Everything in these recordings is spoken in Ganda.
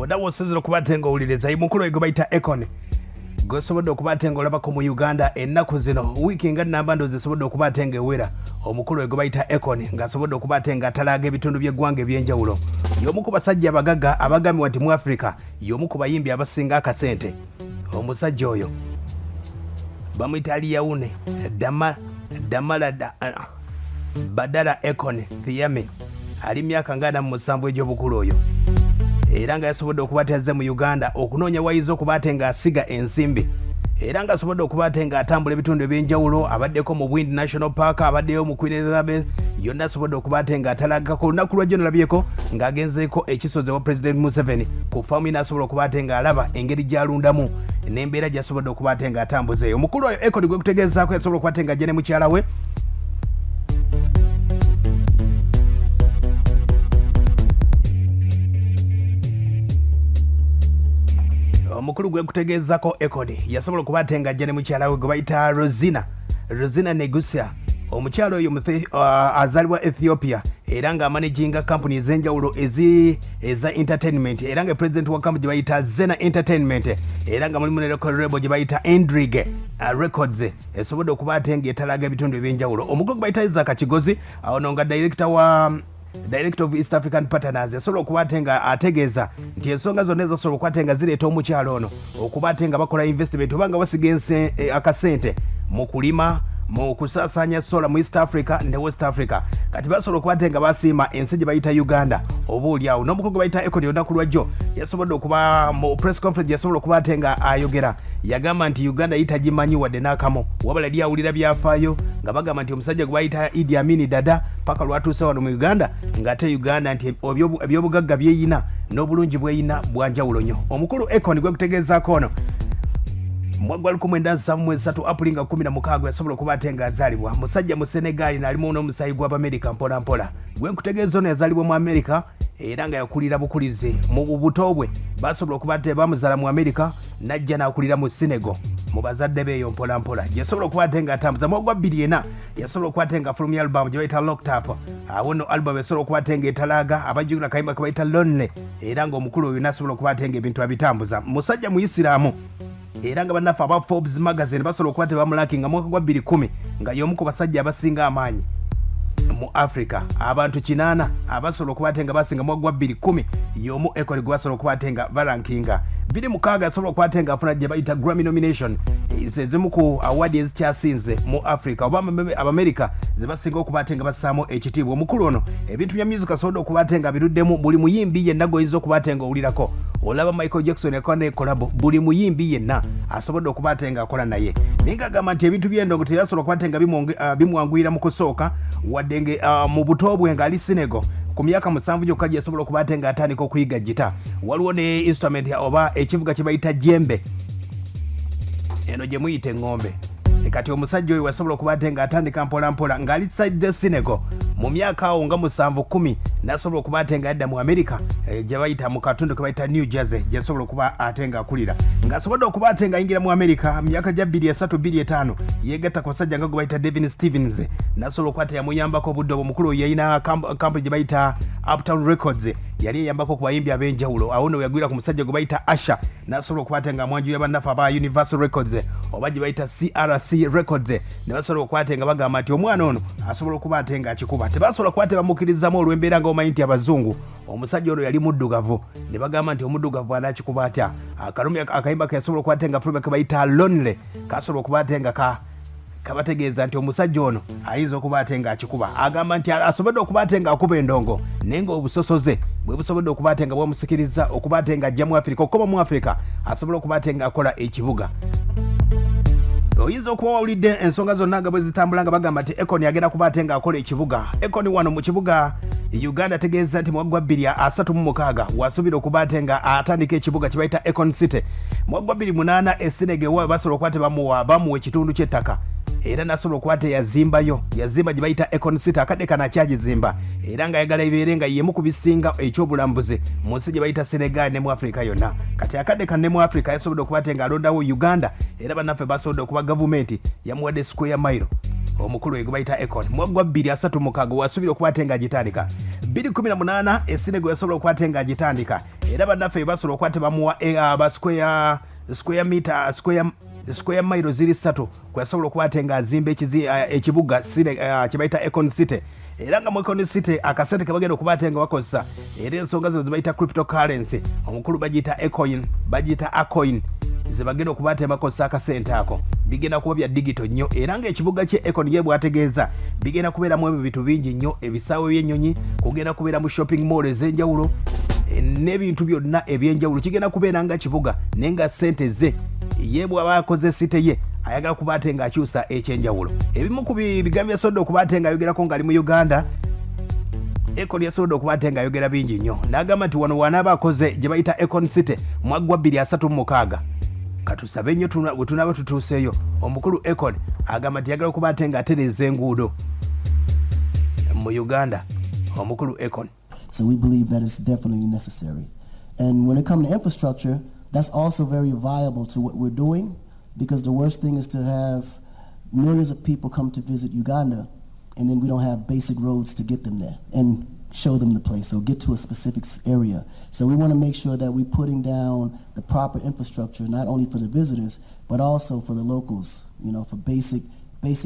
odawo osozera okubatenga owuliriza ye mukulu gwe bayita Akon gwesobodde okubatenga olabako mu Uganda ennaku zino wiiki nga nnamba ndo zisobodde okubatenga ewera omukulu gwe bayita Akon ng'asobodde okubatenga atalaga ebitundu by'eggwanga eby'enjawulo y'omu ku basajja abagagga abagambibwa nti mu Africa y'omu ku bayimbi abasinga akasente omusajja oyo bamuyita Aliyaune Badala Akon Kiyame ali myaka nga 47 egy'obukulu oyo era nga yasobodde okuba azze mu Uganda okunoonya wayiza okuba nga asiga ensimbi era nga asobodde okuba nga atambula ebitundu ebyenjawulo abaddeko mu Bwiino National Park abaddeyo mu Queen Elizabeth yonna asobodde okuba nga atalagako olunaku lwajjo nolabyeko ng'agenzeeko ekisozi wa President Museveni ku faamu ye n'asobola okuba nga alaba engeri gy'alundamu n'embeera gy'asobodde okuba nga atambuzeeyo omukulu oyo Akon gwe kutegeezaako yasobola okuba nga ajja ne mukyala we omukulu gwe kutegeezako Akon yasobola okuba nga ajja ne mukyala we gwe bayita Rosina Negusia omukyala oyo azaalibwa Ethiopia era nga managinga company ez'enjawulo eza entertainment era nga president wa company gye bayita Zena Entertainment era nga mulimu ne record label gye bayita Endrig Records esobodde okuba nga etalaga ebitundu ebyenjawulo omukulu gwe bayita Isaac Kigozi awo nga Director of East African Partners yasobola okuba nga ategeeza nti ensonga zonna ezasobola okuba nga zireeta omukyalo ono okuba nga bakola investment oba nga basiga akasente mu kulima mu kusaasaanya sola mu East Africa ne West Africa kati basobola okuba nga basiima ensi gye bayita Uganda oba oliawo n'omukulu gwe bayita Akon olunaku lwajjo yasobodde okuba mu press conference yasobola okuba nga ayogera yagamba nti Uganda yitagimanyi wadde n'akamu wabula yali awulira byafaayo nga bagamba nti omusajja gwe bayita Idi Amin Dada paka lwatuuse wano mu Uganda ng'ate Uganda nti ebyobugagga byeyina n'obulungi bweyina bwanjawulo nnyo omukulu Akon gwe kutegeezaako ono mwagwa 1973 April 16 yasobola okuba nga azaalibwa musajja mu Senegal n'alimu n'omusayi gw'Abamerika mpola mpola gwe nkutegeeza ono yazaalibwa mu Amerika era nga yakulira bukulizi mu buto bwe basobola okuba bamuzaala mu Amerika najja n'akulira mu Senegal mu bazadde beeyo mpola mpola yasobola okuba nga atambuza mwagwa 24 yasobola okuba nga fulumya album gye bayita Locked Up awo no album yasobola okuba nga etalaga abajjukira kayimba ke bayita Lonely era nga omukulu oyo n'asobola okuba nga ebintu abitambuza musajja mu Isiraamu era nga bannaffe aba Forbes magazine basobola okuba bamulakinga mwaka gwa 2010 nga y'omu ku basajja abasinga amaanyi mu Africa abantu 8 abasobola okuba nga basinga mwaka gwa 2010 y'omu Akon gwe basobola okuba nga barankinga 26 asobola okuba nga afuna gye bayita Grammy nomination ezimu ku award ezikyasinze mu Africa oba Abamerika ze basinga okuba nga bassaamu ekitiibwa omukulu ono ebintu bya music asobodde okuba nga biruddemu buli muyimbi yenna goyinza okuba nga owulirako olaba Michael Jackson yakola ne kolabo buli muyimbi yenna asobodde okuba nga akola naye naye ng'agamba nti ebintu by'endongo teyasobola okuba nga bimwanguyira mu kusooka wadde mu buto bwe ng'ali Senegal ku myaka 7 gyokka yasobola okuba nga atandika okuyiga gita waliwo ne instrument oba ekivuga kye bayita jembe eno gye muyita eŋŋombe kati omusajja oyo yasobola okuba nga atandika mpola mpola ng'ali side Senegal mu myaka awo nga 7-10 n'asobola okuba nga yadda mu America gye bayita mu katundu ke bayita New Jersey gye yasobola okuba nga akulira ng'asobodde okuba nga ayingira mu America mu myaka gya 23-25 yeegatta ku basajja nga gwe bayita Devin Stevens n'asobola okuba yamuyambako obudde obwo mukulu oyo yalina kampu gye bayita Uptown Records yali eyambako ku bayimbi ab'enjawulo awo no yagwira ku musajja gwe bayita Asha n'asobola okuba nga amwanjulira bannaffe aba Universal Records oba gye bayita CRC Records ne basobola okuba nga bagamba nti omwana ono asobola okuba nga akikuba tebasobola okuba bamukkirizamu olw'embeera ng'omanyi nti abazungu omusajja ono yali muddugavu ne bagamba nti omuddugavu anaakikuba atya akayimba ke yasobola okuba nga fulumya ke bayita Lonely kasobola okuba nga kabategeeza nti omusajja ono ayinza okuba nga akikuba agamba nti asobodde okuba nga akuba endongo naye nga obusosoze bwe busobodde okuba nga bwamusikiriza okuba nga ajja mu Africa okukoma mu Africa asobola okuba nga akola ekibuga oyinza okuba wawulidde ensonga zonna nga bwe zitambula nga bagamba nti Akon agenda kuba nga akola ekibuga Akon wano mu kibuga Uganda ategeeza nti mwaka gwa 2036 wasuubira okuba nga atandika ekibuga kye bayita Akon City mwaka gwa 2008 Senegal wa basobola okuba bamuwa ekitundu ky'ettaka era nasobola okuba yazimba gye bayita Akon City akadde kana kyagizimba era nga yagala ibeere nga yemu ku bisinga ekyobulambuzi mu nsi gye bayita Senegal ne mu Africa yonna kati akadde kanne mu Africa yasobodde okuba nga alondawo Uganda era bannaffe basobodde okuba gavumenti yamuwadde square mile omukulu we gwe bayita Akon mwaka gwa 2036 wasuubira okuba nga agitandika 2018 Senegal yasobola okuba nga agitandika era bannaffe basobola okwate bamuwa aba square mile ziri 3 kwesobola okuba nga azimba ekibuga kyebayita Akon City era nga mu Akon City akasente kabagenda okuba nga bakozesa era ensonga zino zibayita cryptocurrency omukulu bagiyita Akon zebagenda okuba bakozesa akasente ako bigenda kuba bya digital nnyo era nga ekibuga kye Akon ye bwategeeza bigenda kubeeramu ebintu bingi nnyo ebisaawe by'ennyonyi kugenda kubeera mu shopping mall ez'enjawulo n'ebintu byonna ebyenjawulo kigenda kubeera nga kibuga naye nga ssente ze ye bw'aba akoze site ye ayagala kuba nga akyusa ekyenjawulo ebimu ku bigambo yasobodde okuba nga ayogerako ng'ali mu Uganda Akon yasobodde okuba nga ayogera bingi nnyo n'agamba nti wano wanaaba akoze gye bayita Akon City mu 2036 katusabe nnyo bwe tunaaba tutuuseeyo omukulu Akon agamba nti yagala okuba nga atereeza enguudo mu Uganda omukulu Akon. So we believe that it's definitely necessary. And when it comes to infrastructure, that's also very viable to what we're doing, because the worst thing is to have millions of people come to visit Uganda and then we don't have basic roads to get them there and show them the place or get to a specific area. So we want to make sure that we're putting down the proper infrastructure, not only for the visitors, but also for the locals, for basic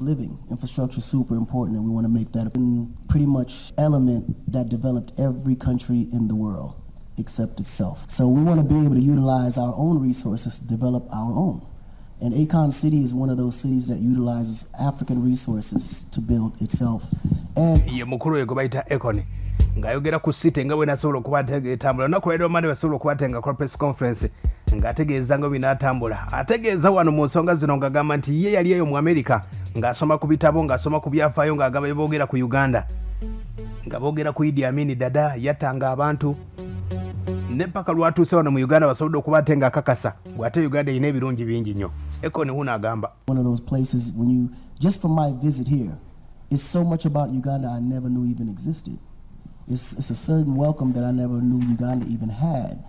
living. Infrastructure is super important, and we want to make that a pretty much element that developed every country in the world except itself. So we want to be able to utilize our own resources to develop our own. And Akon City is one of those cities that utilizes African resources to build itself. And ye mukuru ye gobaita Akon ngayogera ku city nga bwe nasobola okuba etambula nakulero mande basobola okuba nga press conference ng'ategeeza ngo binatambula ategeeza wano mu nsonga zino ng'agamba nti ye yali eyo mu America ng'asoma ku bitabo ng'asoma ku byafaayo ng'agamba boogera ku Uganda nga boogera ku Idi Amin Dada yattanga abantu ne mpaka lwatuuse wano mu Uganda basobodde okuba nga akakasa bw'ate Uganda erina ebirungi bingi nnyo. Akon Wuuno agamba one of those places when you just from my visit here it's so much about Uganda I never knew even existed. It's a certain welcome that I never knew Uganda even had.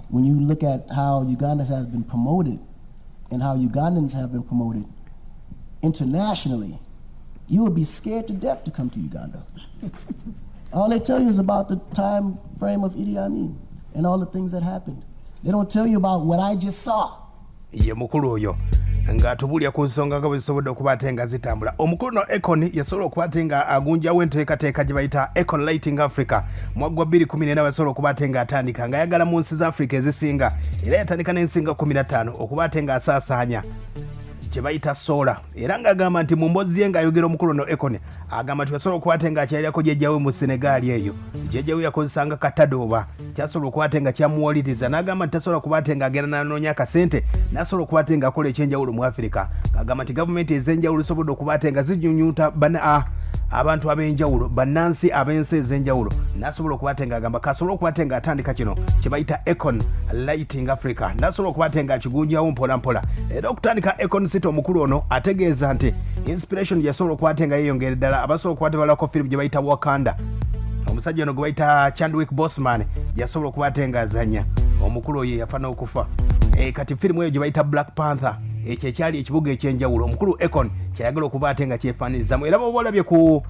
When you look at how Uganda has been promoted and how Ugandans have been promoted internationally, you would be scared to death to come to Uganda. All they tell you is about the time frame of Idi Amin and all the things that happened. They don't tell you about what I just saw. Ye mukulu oyo ng'atubulya ku nsonga nga bwe zisobodde okuba nga zitambula. Omukulu no Akon yasobola okuba nga agunjawo enteekateeka gye bayita Akon Lighting Africa mu 2014 basobola okuba nga atandika ng'ayagala mu nsi za Africa ezisinga era yatandika n'ensinga 15 okuba nga asaasaanya kye bayita sola era ng'agamba nti mu mboozi ye ng'ayogera omukulu no Akon agamba nti yasobola okuba nga akyalirako jjajjawe mu Senegal eyo jjajjawe yakozesanga katadooba kyasobola okuba nga kyamuwaliriza n'agamba nti tasobola kuba nga agenda n'anoonya akasente n'asobola okuba nga akola ekyenjawulo mu Africa agamba nti gavumenti ez'enjawulo zisobodde okuba nga zinyunyuuta abantu ab'enjawulo bannansi ab'ensi ez'enjawulo n'asobola okuba nga agamba kasobola okuba nga atandika kino kye bayita Akon Lighting Africa n'asobola okuba nga akigunjawo mpola mpola era okutandika Akon City omukulu ono ategeeza nti inspiration yasobola okuba nga yeeyongera ddala abasobola okuba balako firimu gye bayita Wakanda omusajja ono gwe bayita Chadwick Boseman yasobola okuba nga azanya omukulu oyo yafa n'okufa kati firimu eyo gye bayita Black Panther ekyo ekyali ekibuga ekyenjawulo omukulu Akon kyayagala okuba nga kyefaanirizamu era bwoba olabye ku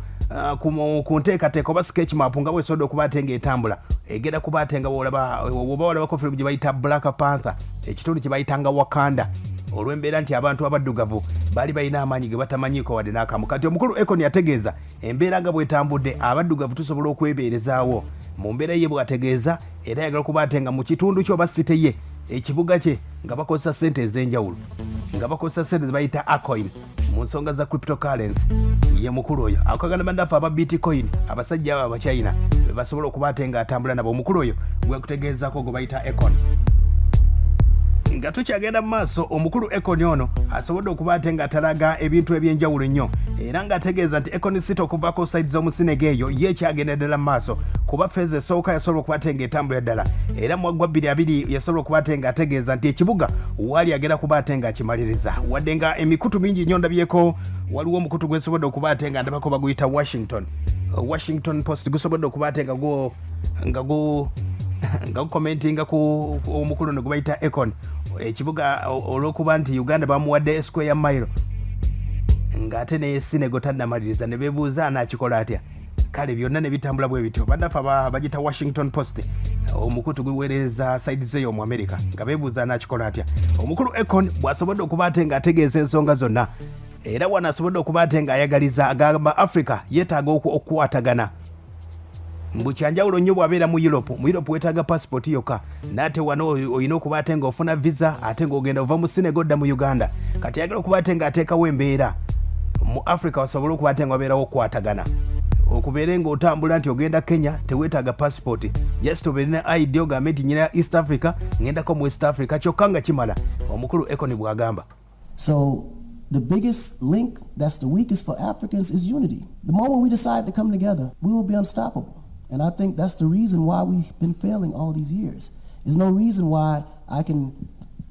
nteekateeka oba sketch map nga bwesobodde okuba nga etambula egenda kuba nga oba olabako firimu gye bayita Black Panther ekitundu kye bayitanga Wakanda olw'embeera nti abantu abaddugavu baali balina amaanyi ge batamanyiiko wadde n'akamu kati omukulu Akon yategeeza embeera nga bwetambudde abaddugavu tusobola okwebeerezaawo mu mbeera ye bwategeeza era yagala kuba nga mu kitundu kye oba site ye ekibuga kye nga bakozesa ssente ez'enjawulo nga bakozesa ssente zebayita Akon mu nsonga za cryptocurrency ye mukulu oyo akaganda bandaffe aba Bitcoin abasajja abo abachina basobola okuba nga atambula nabo omukulu oyo gwe kutegeezako gwe bayita Akon nga tukyagenda mu maaso omukulu Akon ono asobodde okuba nga atalaga ebintu ebyenjawulo nnyo era ng'ategeeza nti Akon City okuvaako side z'omusinege eyo ye kyagenda ddala mu maaso kuba feeza esooka yasobola okuba nga etambula ddala era mu 2022 yasobola okuba nga ategeeza nti ekibuga waali agenda kuba nga akimaliriza wadde nga emikutu mingi nnyo ndabyeko waliwo omukutu gwesobodde okuba nga ndabako baguyita Washington Post gusobodde okuba nga gukomentinga ku omukulu ne gubayita Akon ekibuga olw'okuba nti Uganda bamuwadde square mile ng'ate ne Senegal tannamaliriza ne beebuuza anaakikola atya kale byonna ne bitambula bwe bityo bannaffe bagita Washington Post omukutu guweereza side zeyo mu America nga beebuuza nakikola atya omukulu Akon bw'asobodde okuba ate ng'ategeeza ensonga zonna era wanasobodde okuba ate ng'ayagaliza agamba Africa yeetaaga okukwatagana mbukyanjawulo nnyo bw'abeera mu Europe weetaaga passport yokka n'ate wano olina okuba ate ng'ofuna visa ate ng'ogenda ova mu Senegal odda mu Uganda kati ayagala okuba ate ng'ateekawo embeera mu Africa wasobole okuba ate ng'abeerawo okukwatagana okubeere ng'otambula nti ogenda Kenya teweetaaga passport just obeere ne ID ogambe nti nyina East Africa ngendako mu West Africa kyokka nga kimala omukulu Akon bw'agamba. So the biggest link that's the weakest for Africans is unity. The moment we decide to come together, we will be unstoppable. And I think that's the reason why we've been failing all these years. There's no reason why I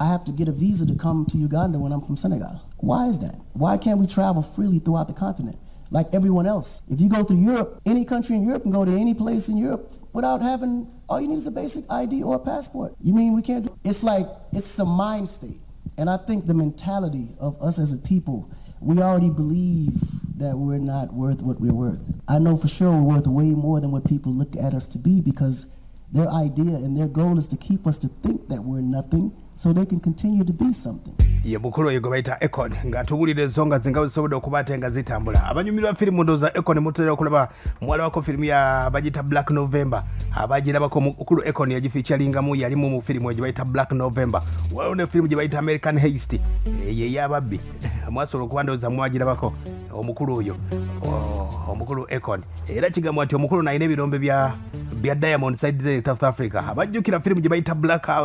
have to get a visa to come to Uganda when I'm from Senegal. Why is that? Why can't we travel freely throughout the continent like everyone else? If you go through Europe, any country in Europe can go to any place in Europe without having, all you need is a basic ID or a passport. You mean we can't do it? It's like, it's the mind state. And I think the mentality of us as a people, we already believe that we're not worth what we're worth. I know for sure we're worth way more than what people look at us to be because their idea and their goal is to keep us to think that we're nothing so they can continue to be something. Ye bukulu oyo gwe bayita Akon ng'atuwulira ensonga zinga zisobodde okuba ate nga zitambula abanyumirwa firimu ndowooza Akon mutera okulaba muwala wako firimu ya bagita Black November abagirabako mukulu Akon yagifiicaringamu yalimu mu firimu gye bayita Black November waliwo ne firimu gye bayita American Heist ye y'ababbi mwasobola okuba ndowooza mwagirabako omukulu oyo omukulu Akon era kigambwa nti omukulu nalina ebirombe bya Diamond side ze South Africa abajjukira firimu gye bayita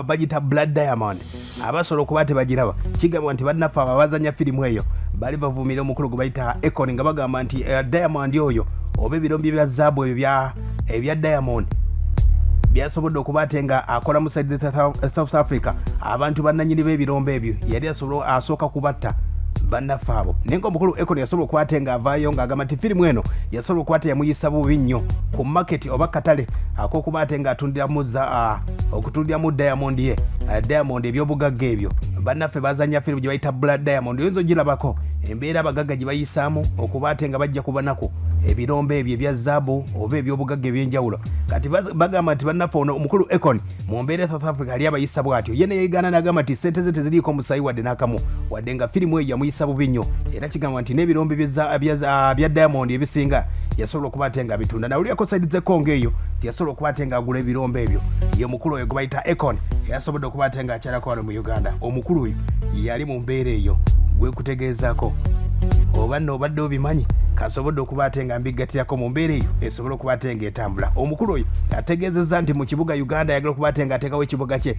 bagita Blood Diamond abasobola okuba tebagiraba kigambwa nti bannaffe abazanya firimu eyo bali bavuumira omukulu gwe bayita Akon nga bagamba nti Diamond oyo oba ebirombe bya zaabu ebya Diamond byasobodde okuba ate nga akola mu side South Africa abantu bannanyini b'ebirombe ebyo yali asooka kubatta bannaffe abo naye ng'omukulu Akon yasobola okuba ate ng'avaayo ng'agamba nti firimu eno yasobola okuba ate yamuyisa bubi nnyo ku maketi oba katale ak'okuba ate ng'atundiramu Diamond ye Diamond ebyobugagga ebyo bannaffe bazanya firimu gye bayita Blood Diamond oyinza ogirabako embeera abagagga gye bayisaamu okuba ate nga bajja kubanaku ebirombe ebyo ebya zaabu oba ebyobugagga ebyenjawulo kati bagamba nti bannaffe ono omukulu Akon mu mbeera South Africa ali abayisa bw'atyo ye neyeegaana n'agamba nti ssente ze teziriiko musayi wadde n'akamu wadde nga firimu eyo yamuyisa bubi nnyo era kigamba nti n'ebirombe bya Diamond ebisinga yasobola okuba ate nga bitunda nawulirako saidi z'ekkongo eyo yasobola okuba ate nga agula ebirombe ebyo ye omukulu oyo gwe bayita Akon yasobodde okuba ate nga akyalako wano mu Uganda omukulu oyo yali mu mbeera eyo gwe kutegeezaako oba n'obadde obimanyi kasobodde okuba ate nga mbiggatirako mu mbeera eyo esobole okuba ate nga etambula omukulu oyo ategeezezza nti mu kibuga Uganda ayagala okuba ate nga ateekawo ekibuga kye